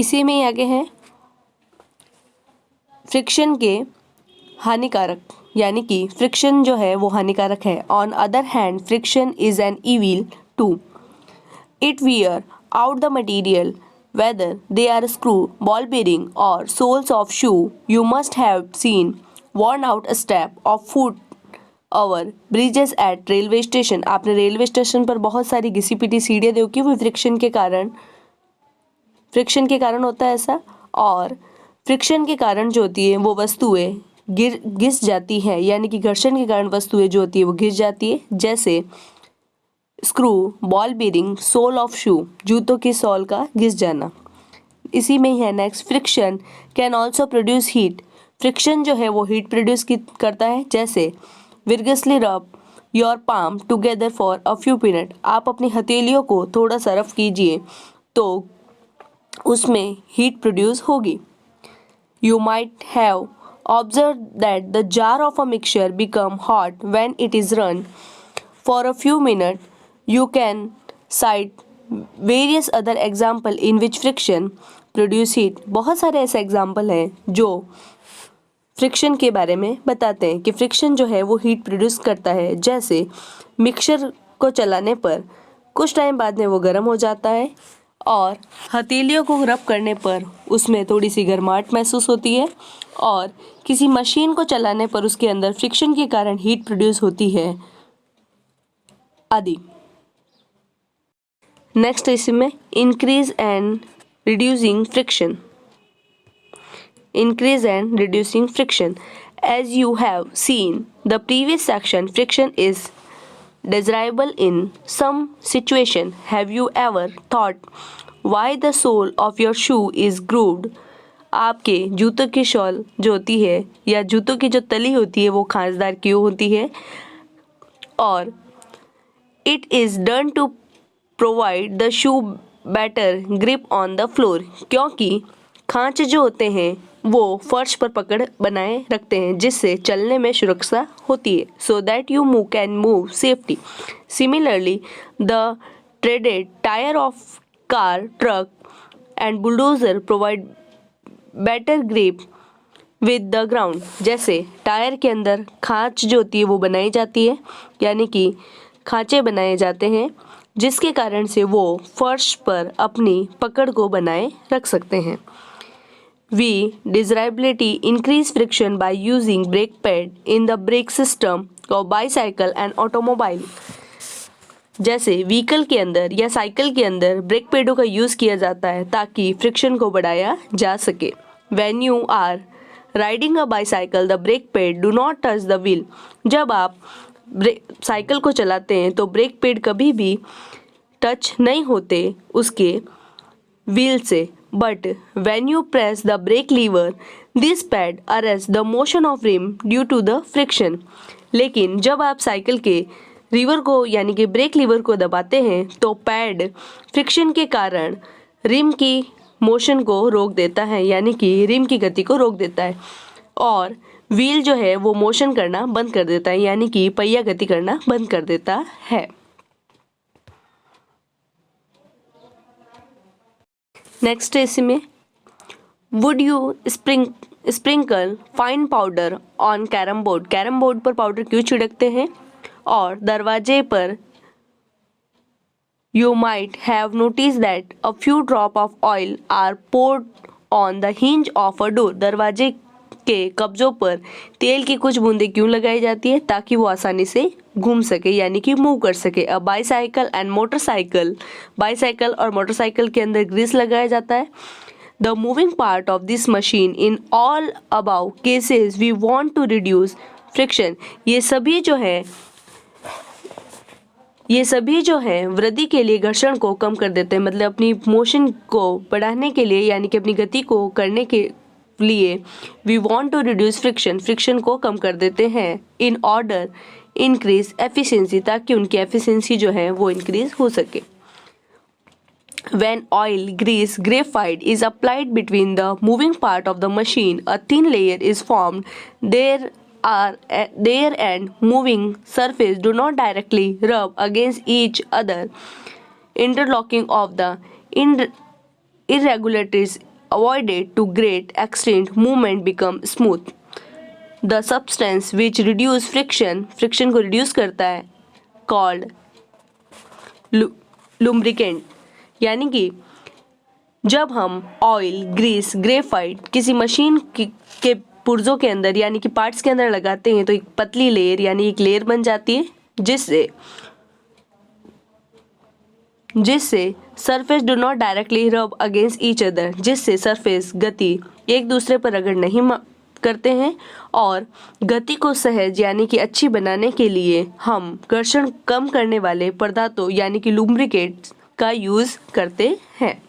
इसी में ही आगे हैं फ्रिक्शन के हानिकारक, यानी कि फ्रिक्शन जो है वो हानिकारक है। On other hand friction is an evil to it wear out the material whether they are screw, ball bearing or soles of shoe. You must have seen worn out a step of foot over bridges at railway station. आपने railway station पर बहुत सारी घिसी पिटी सीढ़ियाँ देखी, वो friction के कारण होता है ऐसा। और फ्रिक्शन के कारण जो होती है वो वस्तुएं घिस जाती हैं, यानी कि घर्षण के कारण वस्तुएं जो होती है वो घिस जाती है, जैसे screw, ball bearing, sole of shoe, जूतों की सोल का घिस जाना। इसी में ही है next, friction can also produce heat. Friction जो है वो हीट प्रोड्यूस करता है, जैसे vigorously rub your palm together for a few minute. आप अपनी हथेलियों को थोड़ा सा रफ कीजिए तो उसमें हीट प्रोड्यूस होगी। You might have observed that the jar of a mixture become hot when it is run for a few minutes. You can cite various other example in which friction produce heat. बहुत सारे ऐसे example हैं जो friction के बारे में बताते हैं कि फ्रिक्शन जो है वो हीट प्रोड्यूस करता है। जैसे मिक्सचर को चलाने पर कुछ टाइम बाद में वो गर्म हो जाता है और हथेलियों को रब करने पर उसमें थोड़ी सी गर्माहट महसूस होती है, और किसी मशीन को चलाने पर उसके अंदर फ्रिक्शन के कारण हीट प्रोड्यूस होती है आदि। नेक्स्ट इसमें increase and reducing friction. Increase and reducing friction. As you have seen the previous section, friction is desirable in some situation. Have you ever thought why the sole of your shoe is grooved? आपके जूतों की shawl जो होती है या जूतों की जो तली होती है वो खांचदार क्यों होती है? और it is done to provide the shoe better grip on the floor. क्योंकि खांच जो होते हैं वो फर्श पर पकड़ बनाए रखते हैं जिससे चलने में सुरक्षा होती है। So that you can move safety. Similarly the traded tyre of car, truck and bulldozer provide better grip with the ground. जैसे टायर के अंदर खांच जो होती है वो बनाई जाती है, यानी कि खांचे बनाए जाते हैं जिसके कारण से वो फर्श पर अपनी पकड़ को बनाए रख सकते हैं। We desirability increase friction by using brake pad in the brake system of bicycle and automobile. जैसे व्हीकल के अंदर या साइकिल के अंदर ब्रेक पैडों का यूज़ किया जाता है ताकि फ्रिक्शन को बढ़ाया जा सके। When you are riding a bicycle, the brake pad do not touch the wheel. जब आप साइकिल को चलाते हैं तो ब्रेक पैड कभी भी टच नहीं होते उसके व्हील से। But when you press the brake lever, this pad arrests the motion of rim due to the friction. लेकिन जब आप साइकिल के लीवर को यानी कि ब्रेक लीवर को दबाते हैं तो पैड फ्रिक्शन के कारण रिम की मोशन को रोक देता है, यानी कि रिम की गति को रोक देता है, और व्हील जो है वो मोशन करना बंद कर देता है, यानी कि पहिया गति करना बंद कर देता है। नेक्स्ट इसमें would you sprinkle fine powder on carrom board. Carrom board पर पाउडर क्यों छिड़कते हैं? और दरवाजे पर you might have notice that a few drop of oil are poured on the hinge of a door. दरवाजे के कब्जों पर तेल की कुछ बूंदें क्यों लगाई जाती है? ताकि वो आसानी से घूम सके, यानी कि मूव कर सके। अब बाईसाइकिल एंड मोटरसाइकिल, बाईसाइकिल और मोटरसाइकिल के अंदर ग्रीस लगाया जाता है। The moving part of this machine in all above cases we want to reduce friction. ये सभी जो है वृद्धि के लिए घर्षण को कम कर देते हैं, मतलब अपनी मोशन को बढ़ाने के लिए, यानी कि अपनी गति को करने के लिए we want to reduce friction को कम कर देते हैं इन ऑर्डर इंक्रीज एफिशिएंसी, ताकि उनकी एफिशिएंसी जो है वो इंक्रीज हो सके। When oil, grease, graphite is applied between the moving part of the machine, a thin layer is formed. There and moving surface do not directly rub against each other. Interlocking of the irregularities avoided to great extent, movement become smooth. The substance which reduce friction को reduce करता है, called lubricant. यानी कि जब हम oil, Greece, graphite किसी machine के पुर्जों के अंदर यानी कि पार्ट्स के अंदर लगाते हैं तो एक पतली लेयर यानी एक लेयर बन जाती है जिससे सरफेस डू नॉट डायरेक्टली रब अगेंस्ट ईच अदर, जिससे सरफेस गति एक दूसरे पर रगड़ नहीं करते हैं और गति को सहज यानी कि अच्छी बनाने के लिए हम घर्षण कम करने वाले पदार्थों यानी कि लुब्रिकेंट्स का यूज़ करते हैं.